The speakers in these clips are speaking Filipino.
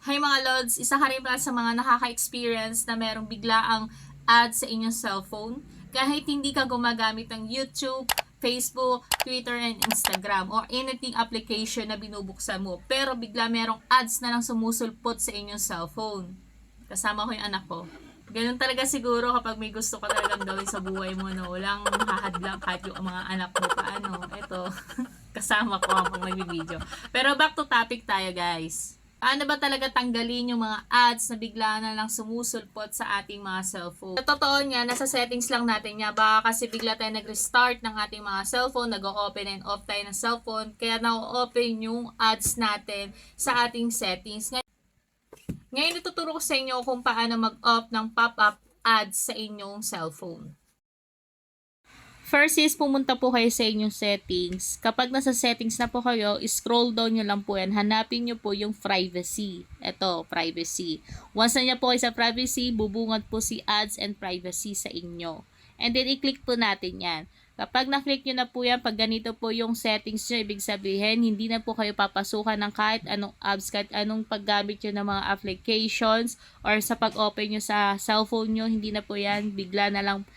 Hi mga Lods, isa ka rin pala sa mga nakaka-experience na merong biglaang ad sa inyong cellphone. Kahit hindi ka gumagamit ng YouTube, Facebook, Twitter, and Instagram or anything application na binubuksan mo. Pero bigla merong ads na lang sumusulpot sa inyong cellphone. Kasama ko yung anak ko. Ganun talaga siguro kapag may gusto ka talagang gawin sa buhay mo na walang nakahadlang kahit yung mga anak mo pa. Ito, kasama ko habang nag-video. Pero back to topic tayo guys. Paano ba talaga tanggalin yung mga ads na bigla na lang sumusulpot sa ating mga cellphone? Sa totoo nga, nasa settings lang natin nga. Baka kasi bigla tayo nag-restart ng ating mga cellphone, nag-open and off tayo ng cellphone, kaya na-open yung ads natin sa ating settings. Ngayon, ituturo ko sa inyo kung paano mag-off ng pop-up ads sa inyong cellphone. First is, pumunta po kayo sa inyong settings. Kapag nasa settings na po kayo, scroll down nyo lang po yan. Hanapin nyo po yung privacy. Ito, privacy. Once na nyo po kayo sa privacy, bubungad po si ads and privacy sa inyo. And then, i-click po natin yan. Kapag na-click nyo na po yan, pag ganito po yung settings nyo, ibig sabihin, hindi na po kayo papasukan ng kahit anong apps, kahit anong paggamit nyo ng mga applications, or sa pag-open nyo sa cellphone nyo, hindi na po yan, bigla na lang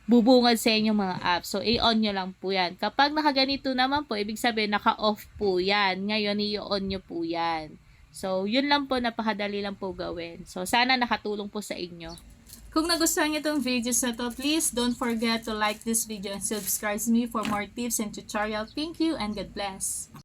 bubungad sa inyong mga apps. So, i-on nyo lang po yan. Kapag nakaganito naman po, ibig sabihin, naka-off po yan. Ngayon, i-on nyo po yan. So, yun lang po, napakadali lang po gawin. So, sana nakatulong po sa inyo. Kung nagustuhan nyo itong videos na to, please don't forget to like this video and subscribe to me for more tips and tutorial. Thank you and God bless.